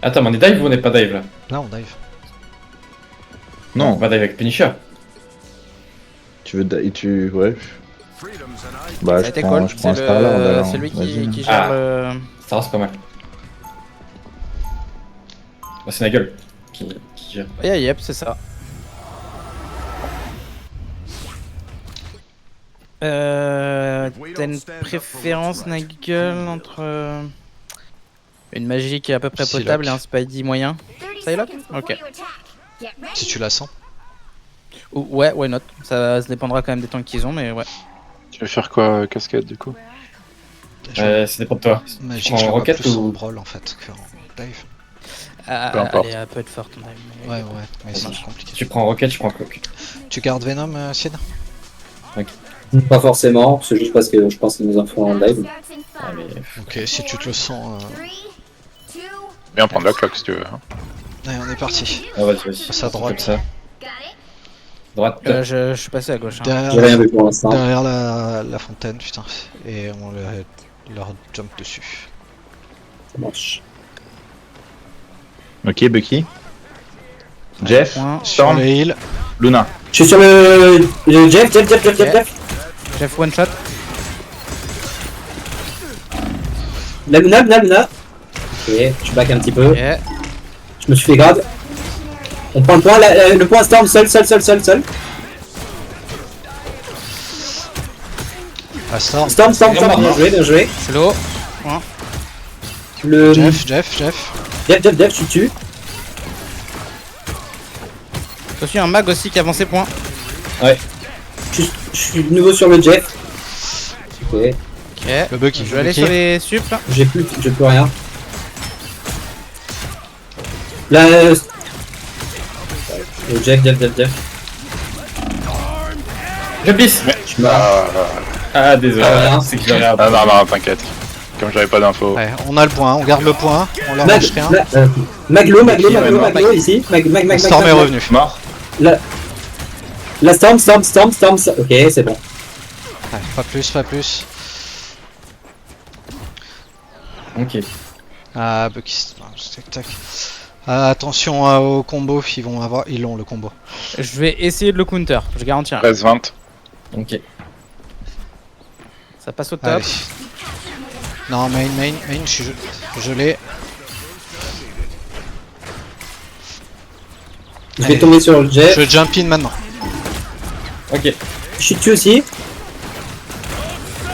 Attends, mais on est dive ou on est pas dive là? Là on dive. On Non, va dive avec Punisher. tu veux. Ouais. Bah, Ça a je été prends, cool. je prends un Starlord alors. C'est lui Vas-y. qui gère Ah. le. Ça reste pas mal. Bah, c'est Nagel qui gère. Yeah, yep, c'est ça. T'as une préférence, Nagel, entre une magie qui est à peu près Psylocke. potable et un Spidey moyen? Psylocke? Ok. Si tu la sens. Ouais, why not? Ça dépendra quand même des tanks qu'ils ont, mais ouais. Tu veux faire quoi, cascade du coup? Ça dépend de toi. Magique, prends je la vois roquette plus ou- en brawl en fait qu'en dive. Peu importe. Elle est un peu forte, on a vu, mais- Ouais, mais c'est Si compliqué. tu prends Rocket, je prends Cloak. Tu gardes Venom, Sid? Pas forcément, c'est juste parce que je pense qu'ils nous en font en live. Ah, mais... Ok, si tu te le sens. Viens prendre la cloque si tu veux. hein. Allez, on est parti. Ah, vas-y. Passe à droite. Comme ça. Droite. Je suis passé à gauche. Hein. J'ai rien vu pour l'instant. Derrière la fontaine, putain. Et on leur jump dessus. Ça marche. Ok, Bucky. Jeff. Point. Sur Storm. les heals. Luna. Je suis sur le Jeff. Jeff one shot. La Luna. Ok, je back un petit peu. Ok. Je me suis fait grave. On prend le point, le point Storm seul. Ah, Storm. Storm, bien joué. C'est l'eau. Le Jeff. Jeff, je suis dessus. Je suis un mag aussi qui avance ses points. Je suis de nouveau sur le Jeff. Ok, Ok. Le Bucky. Je vais aller Bucky. sur les suples. j'ai plus rien. Là, le Jeff. Je pisse. Je meurs. Ah, désolé. Ah, C'est que je l'aurais Ah non, t'inquiète. Comme j'avais pas d'infos. Ouais, on a le point, on garde le point. On leur Mag, lâche rien. Maglo ici. Mag. Storm est revenu. Mort. La Storm. Ok, c'est bon. Ouais, pas plus. Ok. Ah, Bucky. Tac. Attention au combo, ils ont le combo. Je vais essayer de le counter, je garantis. 13-20. Ok. Ça passe au top. Allez. Non, main, je l'ai. Je vais tomber sur le Jeff. Je jump in maintenant. Ok. Je suis dessus aussi.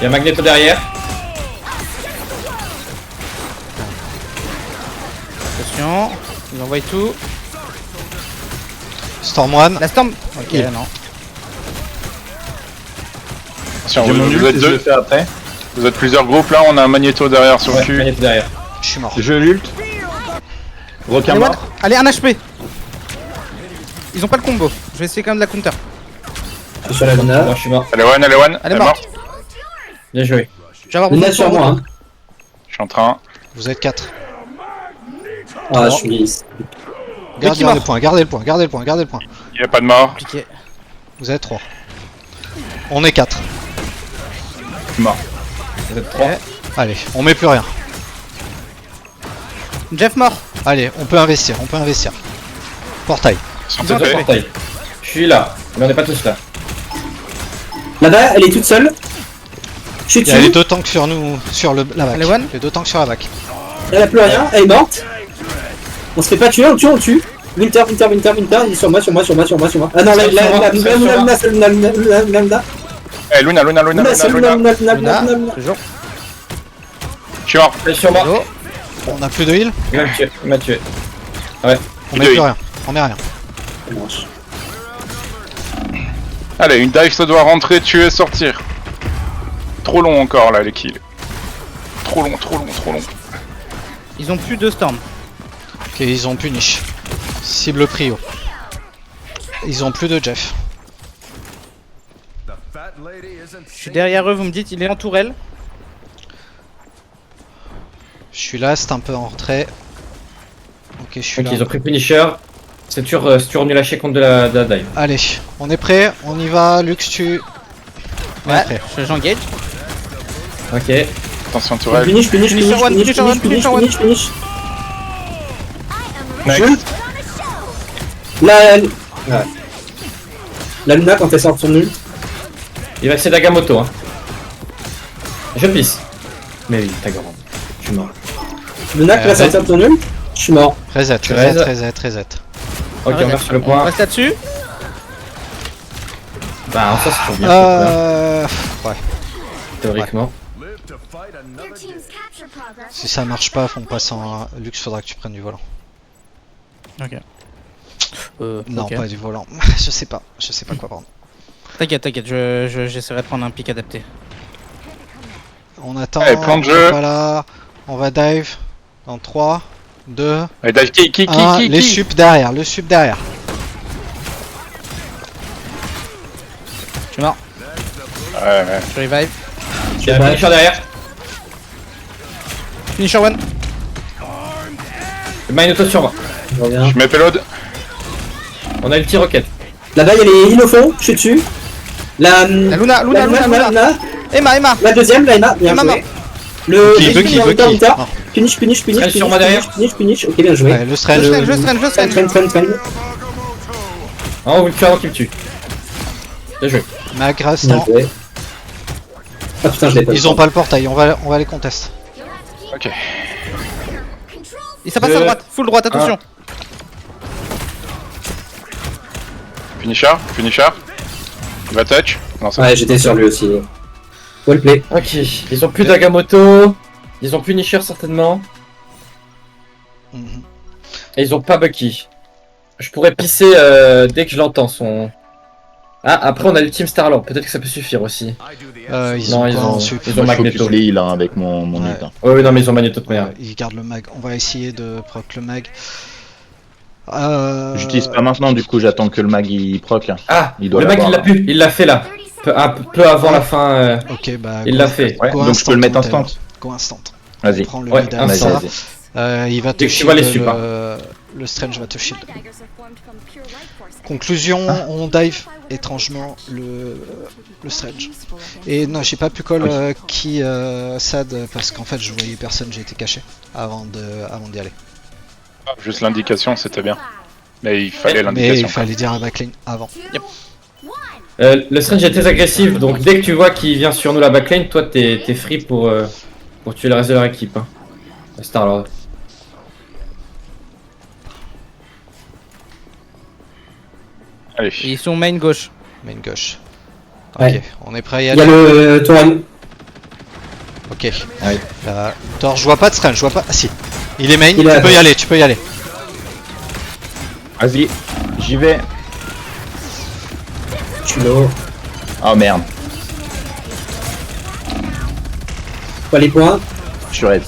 Il y a Magneto derrière. Attention, ils envoient tout. Storm 1. La Storm. Ok, Il- non. Attention, J'ai mon vous ult êtes et je le deux. fais après. Vous êtes plusieurs groupes là, on a un Magneto derrière sur le Ouais, cul. Magneto derrière. Je suis mort. Je l'ult. Requin Allez, mort. allez, un HP. Ils ont pas le combo. Je vais essayer quand même de la counter. Je suis sur la Luna. Moi, je suis mort. Elle est one. Elle est est morte. Bien joué. Je vais avoir besoin Luna de sur son moi. retour. Hein. Je suis en train. Vous êtes 4. Ah, je suis. Gardez mort. le point. Il y a pas de mort. Piqué. Vous êtes 3. On est 4. Mort. Vous êtes 3. Allez, on met plus rien. Jeff mort. Allez, on peut investir. Portail. Sur Ils ont TP. fait. Je suis là. Mais on n'est pas tous là. Là-bas, elle est toute seule. Je suis Il y a les dessus. 2 tanks sur nous, sur la back. Allez, one. Les 2 tanks sur la back. Elle a plus rien. Elle est morte. On se fait pas tuer, on le tue. Winter. Il est sur moi. Ah non, Luna. Eh, Luna. Luna, toujours. Je suis mort. Je suis sur moi. L'eau. On a plus de heal. Il m'a tué. On Plus met de plus heal. rien. On met rien. Allez, une dive ça doit rentrer, tuer, sortir. Trop long encore là les kills. Trop long. Ils ont plus de Storm. Ok, ils ont punish. Cible prio. Ils ont plus de Jeff. Je suis derrière eux, vous me dites, il est en tourelle. Je suis là, c'est un peu en retrait. Ok, je suis Ok, là. ils ont pris Punisher. C'est tu revenu lâcher contre de la dive. Allez, on est prêt, on y va. Lux, tu. On est Ouais, prêt. j'engage. Ok. Attention tourelle. Finish. Finish. Jules. Ouais. La Luna quand elle sort son ult. Il va essayer d'Agamoto. Hein. Je pisse. Mais oui, t'as grave. Je suis mort. Luna qui va sortir de son ult. Je suis mort. Reset. Ok, on meurt sur le On point. reste là-dessus. Bah, ça c'est toujours bien. Ouais. Théoriquement. Si ça marche pas, on passe en Lux, faudra que tu prennes du volant. Ok. Non, ok. pas du volant. Je sais pas quoi prendre. T'inquiète, j'essaierai de prendre un pic adapté. On attend. Allez, plan de jeu. Voilà. On va dive dans 3, 2, Allez, dive, qui 1. Les sup derrière, le sup derrière. Je suis mort. Ouais. Je revive. Il y a un finisher derrière. Finisher one. Le Minotaur sur moi. Je reviens. Je mets payload. On a le petit rocket. Là-bas, il y a les îles au fond. Je suis dessus. La Luna. Emma. La deuxième, la Emma. Bien Emma, joué. Le Bucky. Non. Finish. Reste sur moi derrière. Finish. Ok, bien joué. Ouais, le strange. Je strange. Ah, on veut le tuer avant qu'il me tue. Bien joué. Mag, Bien restant. joué. Ah putain, je l'ai pas. Ils ont pas le portail, on va les contester. Ok. Et ça passe à droite. Full droite, attention. Finisher. Il va touch. Non, ça Ouais, j'étais sur lui aussi. Well play. Ok, ils ont plus d'Agamoto. Ils ont plus Nisher certainement. Mhm. Et ils ont pas Bucky. Je pourrais pisser dès que je l'entends son. Ah, après on a le Team Star-Lord, peut-être que ça peut suffire aussi. Ils Non, ont ils pas ont- en sup. ils ont Moi, je Magneto. focus les heals hein, avec mon Ouais. ult. Hein. Oui, non, mais ils ont Magneto de manière. Ils gardent le mag. On va essayer de proc le mag. J'utilise pas maintenant, du coup j'attends que le mag il proc. Hein. Ah, Il doit le mec il l'avoir, l'a pu, il l'a fait là. Peu avant la fin. Ok, bah. Il l'a fait. Ouais, Go donc je peux le mettre instant. Go instant. Vas-y. Prends le Ouais, lead à instant. ça. Vas-y. Il va te Dès que tu vois shield les sup, le Strange va te shield. Conclusion, on dive étrangement le Strange. Et non, j'ai pas pu call qui Sad parce qu'en fait je voyais personne, j'ai été caché avant d'y aller. Juste l'indication, c'était bien. Mais il fallait Mais l'indication. il fallait dire à backlane avant. Le Strange est très agressif, donc dès que tu vois qu'il vient sur nous la backlane, toi t'es free pour tuer le reste de leur équipe. Hein. Star-Lord. Allez. Et ils sont main gauche. Main gauche. Ok, Ouais. on est prêt à y Il y a aller. le Toran. Ok. Ouais. Thor, je vois pas de Strange, je vois pas. Ah si. Il est main, Il est à tu peux y aller. Vas-y, j'y vais. Je suis low. Oh merde, Pas les points. je suis raid.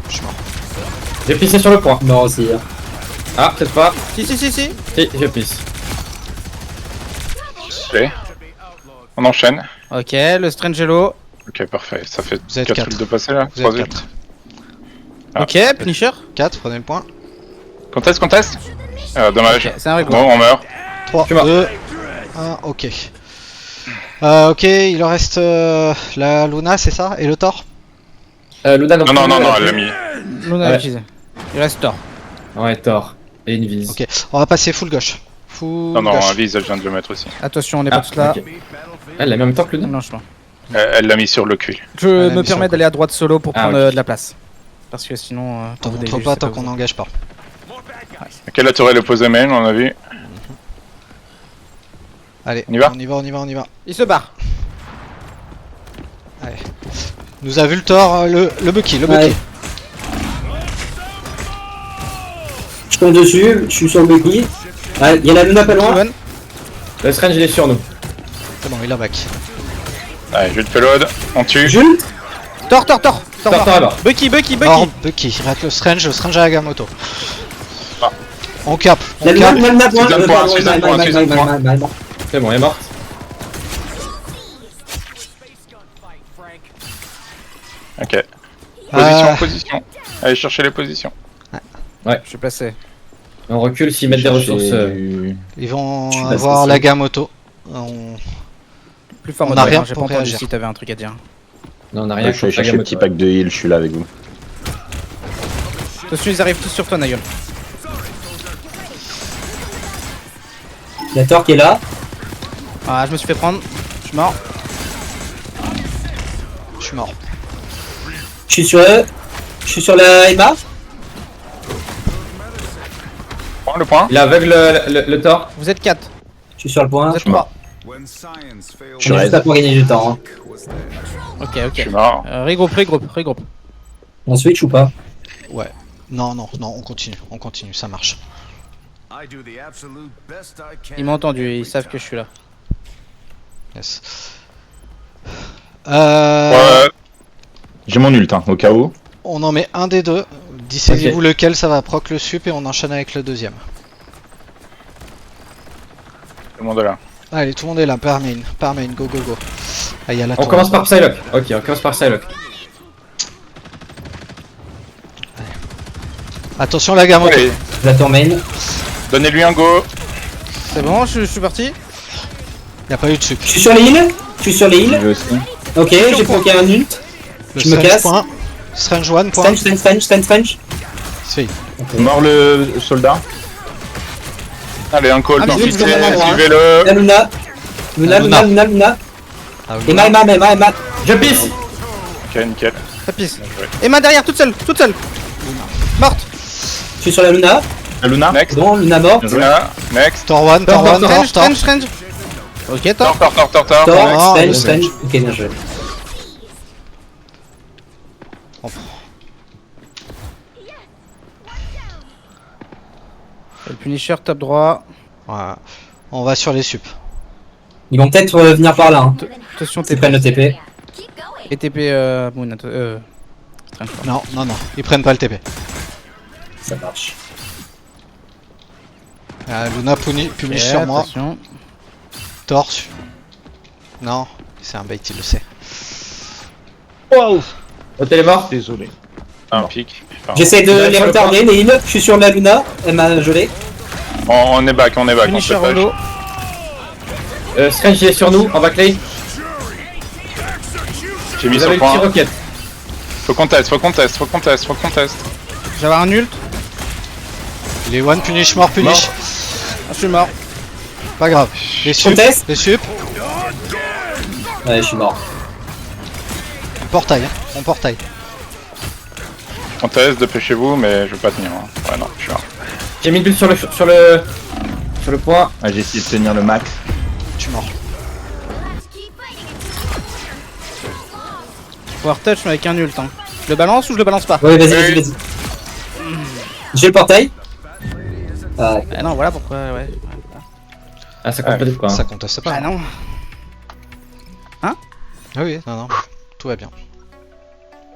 Je suis mort. J'ai pissé sur le point. Mort aussi. Hein. Ah, peut-être pas. Si. Si, je pisse. Allez. On enchaîne. Ok, le Strangelo. Ok, parfait. Ça fait Vous êtes 4 quatre. ults de passer là. Vous êtes 3 ults. 4. Ah. Ok, Punisher. 4, prenez le point. Conteste. Dommage. Ok, c'est un règle. Bon, on meurt. 3, suis mort. 2, 1, ok. Ok, il en reste la Luna, c'est ça? Et le Thor? Luna Non, elle l'a mis. Luna Ouais. utilisé. Il reste Thor. Ouais, Thor. Et une vise. Ok, on va passer full gauche. Full Non, gauche. un visage, je viens de le mettre aussi. Attention, on n'est Ah, pas tous là. ok. Elle l'a mis en même temps que Luna. Non, je pense. Elle l'a mis sur le cul. Je Ouais, la me mission, permets quoi. d'aller à droite solo pour Ah, prendre ok. de la place. Parce que sinon. T'en vous montres délire, pas je sais tant où qu'on vous- n'engage pas. Ok, la tourelle opposée main, on a vu. Allez, On y va on y va. Il se barre. Allez. Nous a vu le Thor, le Bucky, le Ouais. Bucky. Je compte dessus. Je suis sur le Bucky. Ah, il y a la Luna pas loin. One. Le Strange il est sur nous. C'est bon, il a back. Allez, je le payload. On tue. Jules. Thor Thor mort. est mort. Bucky. Mort, Bucky, il rate le Strange à Agamotto. Ah. On cap, La on cap. Luna point. Suzanne point, Suzanne point, Suzanne point. Mal. C'est bon, elle est morte. Ok. Ah. Position. Allez chercher les positions. Je suis placé. On recule s'ils mettent des ressources. Ils vont Je suis avoir passé l'Agamotto. On... Plus fort, On moi, a rien j'ai pas pour entendu réagir. si t'avais un truc à dire. Non, on a rien Je suis allé chercher le petit pack de heal, je suis là avec vous. Attention, ils arrivent tous sur toi, Nigel. Il y a Thor qui est là. Ah, je me suis fait prendre. Je suis mort. Je suis mort. Je suis sur eux. Je suis sur la Emma. Prends le point. Il aveugle le Thor. Vous êtes 4. Je suis sur le point. Vous êtes 3. Je suis juste là pour gagner du temps. Hein. Ok, Je ok. suis mort. Regroupe. On switch ou pas? Ouais. Non, on continue, ça marche. Ils m'ont entendu, ils savent que je suis là. Yes. Ouais. J'ai mon ult, hein, au cas où. On en met un des deux. Décidez-vous lequel ça va proc le sup et on enchaîne avec le deuxième. Tout le monde est là. Allez, tout le monde est là, par main, go. Ah, y a la On tour. commence par Psylocke. Ok, on commence par Psylocke. Attention la gamme. Allez, La tour main. donnez-lui un go. C'est bon, je suis parti. Y a pas eu de sup. Je suis sur les îles. Je suis sur les Je îles. vais aussi. Ok, j'ai proqué un ult. Le Je me Strange casse. point. Strange one point. Strange. C'est fait. Mort le soldat. Allez, un call Ah, mais d'identité, oui, vous avez un endroit, hein. suivez-le. La Luna. Luna. Ah, oui. Emma. Je pisse. Ok, nickel. Ça pisse. Emma derrière, toute seule. Morte. Je suis sur la Luna. La Luna. Next. Bon, Luna mort. Bien joué. Luna, next. Thor one, Strange. Ok, top. Tort. Thor, Ah, Strange. Ok, bien joué. Le Punisher, top droit. Voilà. On va sur les sup. Ils vont peut-être venir par là. Hein. Attention, Ils TP. prennent le TP. Et TP, Moon. Strange. Non, ils prennent pas le TP. Ça marche. Luna punish Ok, sur moi. attention. Thor. Non, c'est un bait, il le sait. Wow. L'autre est mort. Désolé. Un pic. Enfin, J'essaie de Il va les sur le retarder, les îles. Je suis sur la Luna. Elle m'a gelé. on est back, on se Punisher dépêche. holo. Strange il est sur nous, en backlane. J'ai mis Vous sur avez le le petit point. rocket. Faut qu'on teste. J'avais un ult. Il est one punish, mort punish. Ah, je suis mort. Pas grave. Les sup, Contest. les sup. Ouais, je suis mort. Portail, hein. On portail. On teste, dépêchez-vous, mais je vais pas tenir. Hein. Ouais, non, je suis là. J'ai mis le but sur le point. Ah, j'ai essayé de tenir le max. Je suis mort. Pouvoir touch, mais avec un ult. Hein. Je le balance ou je le balance pas? Ouais, vas-y. J'ai le portail. Ah, Ah non, voilà pourquoi, ouais. Ah, ça compte peut-être pas. Ça Hein. conteste pas. Ah non. Ah oui, non, tout va bien.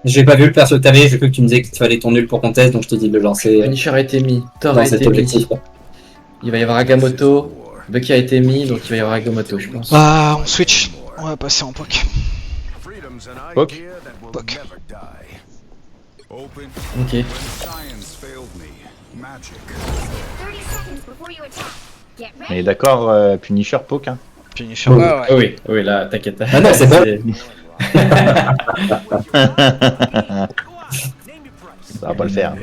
j'ai pas vu le perso que t'avais. J'ai cru que tu me disais qu'il fallait ton nul pour qu'on teste, donc je t'ai dit de le lancer Punisher a été mis. Thor dans a cet été objectif. mis. Il va y avoir Agamotto. Bucky a été mis, donc il va y avoir Agamotto, je pense. Ah, on switch. On va passer en poke. Poke. Poke. Ok. Mais d'accord, Punisher poke. Hein. Punisher. Ouais, ouais. Oui, là, t'inquiète. Ah non, c'est bon. Ça va pas le faire.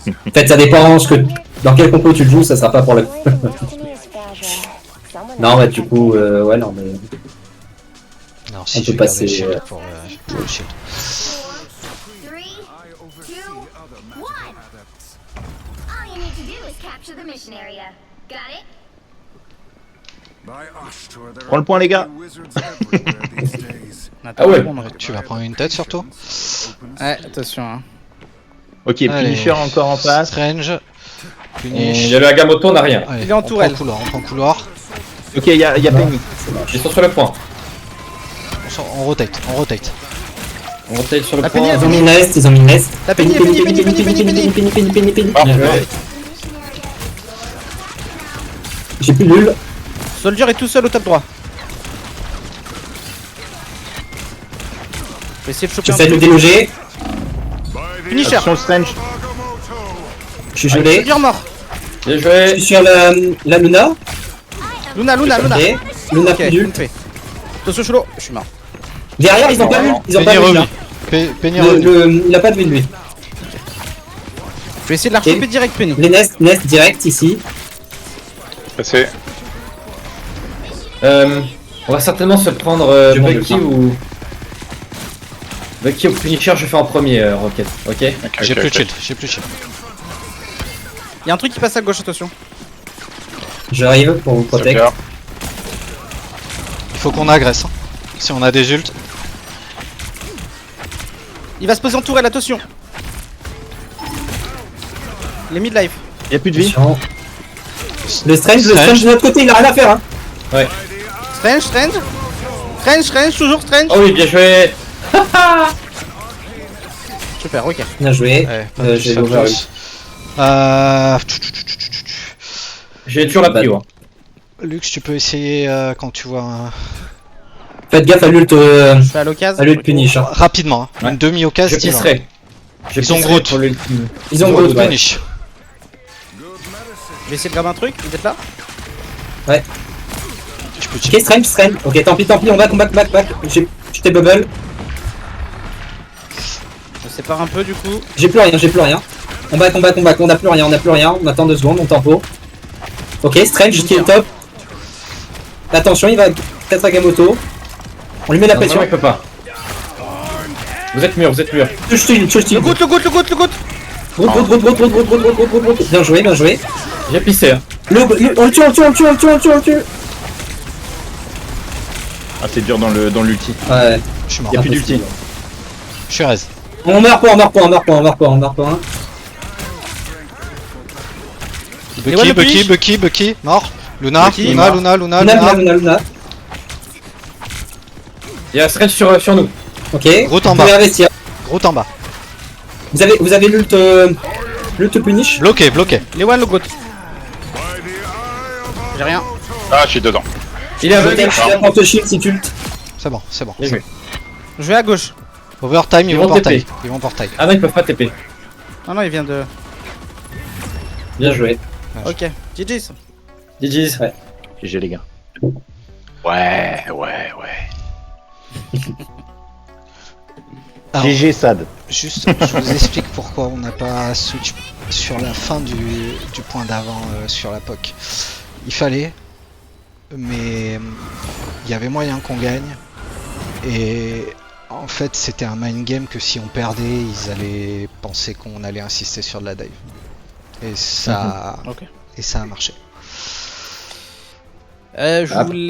En fait, ça dépend dans quel compo tu le joues, ça sera pas pour le. Non, bah du coup, ouais, non, mais. Non, On si peut je vais passer, garder le shield pour le shield. 3, 2, 1. All you need to do is capture the mission area. Got it? Prends le point, les gars. Ah ouais. Tu vas prendre une tête surtout. Ouais, attention. Hein. Ok, Allez. Punisher encore en face. Strange. Il Punish. y a le Agamotto, on n'a rien. Allez, Il est en on tourelle. prend couloir. Ok, il y a Penny. Ils sont sur le point. On rotate. On rotate sur le La point. Penny, Ils ont mis une nest, La Penny. Bien joué. J'ai plus nul. Soldier est tout seul au top droit. Je vais essayer de choper un J'essaie de le truc. déloger. Punisher. Attention, Strange. Je suis gelé. Soldier mort. Bien Je joué. suis sur la Luna. Luna. Ok. Luna Ok, plus nul. on fait. Attention, Cholo. Je suis mort. Derrière, ils ont pas vu. Ils ont pas Penny vu. revenu. Là. Penny revenu. Il a pas de vue de lui. Je vais essayer de la rechoper direct, Penny. Les nest direct ici. Passé. On va certainement se prendre Je prends Bucky le ou... Bucky ou Punisher, je fais en premier, Rocket, ok? J'ai Ok, plus ok. de shield, j'ai plus de shield. Y'a un truc qui passe à gauche, attention. J'arrive pour vous C'est protéger. clair. Il faut qu'on agresse. Hein. Si on a des ults. Il va se poser en tourelle, attention. Il est mid-life. Y'a plus de vie. Attention. Le Strange de notre côté, il a rien à faire. Hein. Strange, toujours Strange. Oh oui, bien joué! Super, ok. Bien joué. Ouais, pas J'ai plus, l'over. pas plus. J'ai toujours la prio. Hein. Lux, tu peux essayer quand tu vois un... Faites gaffe à l'ult Je suis à l'occasion. punish. Hein. Rapidement, hein. Ouais. Une demi-occasion. Je pisserai. Je Ils ont pisserai Groot. pour l'ultime. Ils ont Ils ont gros Groot, ouais. Punish. Je vais essayer de graver un truc, vous êtes là? Je peux Ok, Strange. Ok, tant pis, on back. Je t'ai bubble. Je sépare un peu du coup. J'ai plus rien. On back. On a plus rien. On attend 2 secondes, on tempo. Ok, Strange qui est top. Attention, il va 4 Agamotto. On lui met la Non, pression. non, il peut pas. Vous êtes mûrs. Je stun. Le goût. Groot. Bien joué. J'ai pissé. Hein. On le tue. Ah, c'est dur dans l'ulti. Ouais. Je suis mort. Y'a plus d'ulti. Je suis raise. On meurt pas. Hein. Bucky, mort. Luna, Bucky, Luna. Luna. Il y a Strange sur nous. Ok. Groot en Vous pouvez bas. investir. Groot en bas. Vous avez l'ult punish. Bloqué. Les one, le goût. J'ai rien. Ah, je suis dedans. Il est aveugle. Je apporte le shield si tu ult. C'est bon. Bien joué. Je vais à gauche. Overtime, ils Ils vont vont portail. TP. Ah non, ils peuvent pas TP. Non, il vient de. Bien joué. Ok. GG's. GG's. Ouais. GG les gars. Ouais. Alors, GG Sad. juste, je vous explique pourquoi on n'a pas switch sur la fin du point d'avant sur la POC. Il fallait, mais il y avait moyen qu'on gagne. Et en fait, c'était un mind game que si on perdait, ils allaient penser qu'on allait insister sur de la dive. Et ça, Ok. et ça a marché. Je voulais.